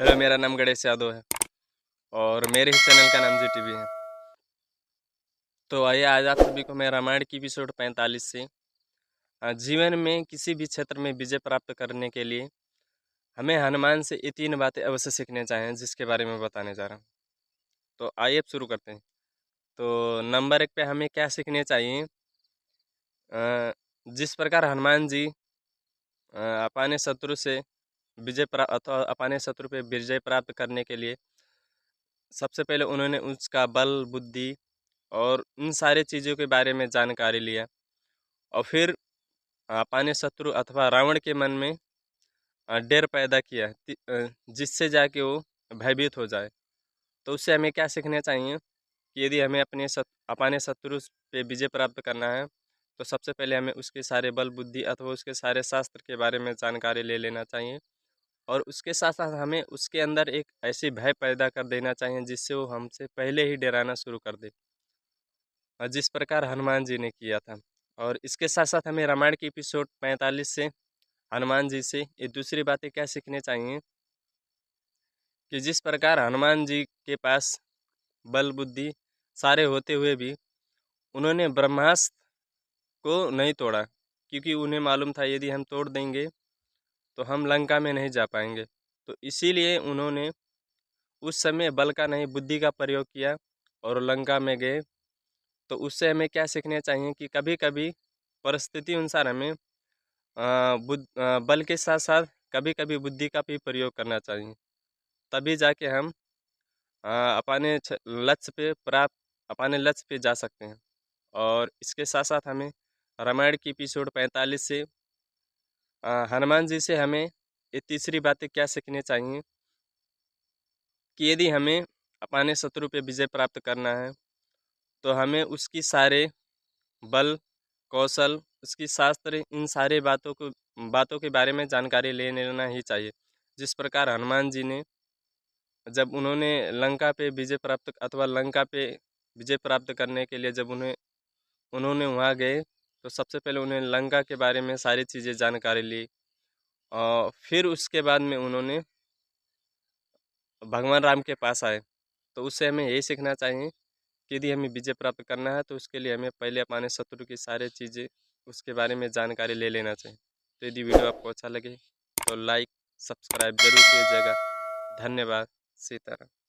Hello, मेरा नाम गणेश यादव है और मेरे ही चैनल का नाम जीटीवी है। तो आइए आज आप सभी को मैं रामायण की एपिसोड 45 से जीवन में किसी भी क्षेत्र में विजय प्राप्त करने के लिए हमें हनुमान से ये 3 बातें अवश्य सीखने चाहिए, जिसके बारे में बताने जा रहा हूँ। तो आइए अब शुरू करते हैं। तो नंबर 1 पे हमें क्या सीखने चाहिए? जिस प्रकार हनुमान जी अपने शत्रु से विजय प्राप्त अथवा अपने शत्रु पे विजय प्राप्त करने के लिए सबसे पहले उन्होंने उसका बल बुद्धि और इन सारी चीज़ों के बारे में जानकारी लिया और फिर अपने शत्रु अथवा रावण के मन में डर पैदा किया जिससे जाके वो भयभीत हो जाए। तो उससे हमें क्या सीखना चाहिए कि यदि हमें अपने शत्रु पे विजय प्राप्त करना है तो सबसे पहले हमें उसके सारे बल बुद्धि अथवा उसके सारे शास्त्र के बारे में जानकारी ले लेना चाहिए और उसके साथ साथ हमें उसके अंदर एक ऐसी भय पैदा कर देना चाहिए जिससे वो हमसे पहले ही डराना शुरू कर दे, जिस प्रकार हनुमान जी ने किया था। और इसके साथ साथ हमें रामायण की एपिसोड 45 से हनुमान जी से ये दूसरी बातें क्या सीखने चाहिए कि जिस प्रकार हनुमान जी के पास बल बुद्धि सारे होते हुए भी उन्होंने ब्रह्मास्त्र को नहीं तोड़ा, क्योंकि उन्हें मालूम था यदि हम तोड़ देंगे तो हम लंका में नहीं जा पाएंगे। तो इसीलिए उन्होंने उस समय बल का नहीं बुद्धि का प्रयोग किया और लंका में गए। तो उससे हमें क्या सीखना चाहिए कि कभी कभी परिस्थिति अनुसार हमें बल के साथ साथ कभी कभी बुद्धि का भी प्रयोग करना चाहिए, तभी जाके हम अपने लक्ष्य पे जा सकते हैं। और इसके साथ साथ हमें रामायण की एपिसोड 45 से हनुमान जी से हमें ये तीसरी बातें क्या सीखनी चाहिए कि यदि हमें अपने शत्रु पे विजय प्राप्त करना है तो हमें उसकी सारे बल कौशल उसकी शास्त्र इन सारे बातों के बारे में जानकारी ले लेना ही चाहिए। जिस प्रकार हनुमान जी ने जब उन्होंने लंका पे विजय प्राप्त अथवा लंका पे विजय प्राप्त करने के लिए जब उन्होंने वहाँ गए तो सबसे पहले उन्हें लंका के बारे में सारी चीज़ें जानकारी ली और फिर उसके बाद में उन्होंने भगवान राम के पास आए। तो उससे हमें यही सीखना चाहिए कि यदि हमें विजय प्राप्त करना है तो उसके लिए हमें पहले अपने शत्रु की सारी चीज़ें उसके बारे में जानकारी ले लेना चाहिए। तो यदि वीडियो आपको अच्छा लगे तो लाइक सब्सक्राइब जरूर कीजिएगा। धन्यवाद। सीताराम।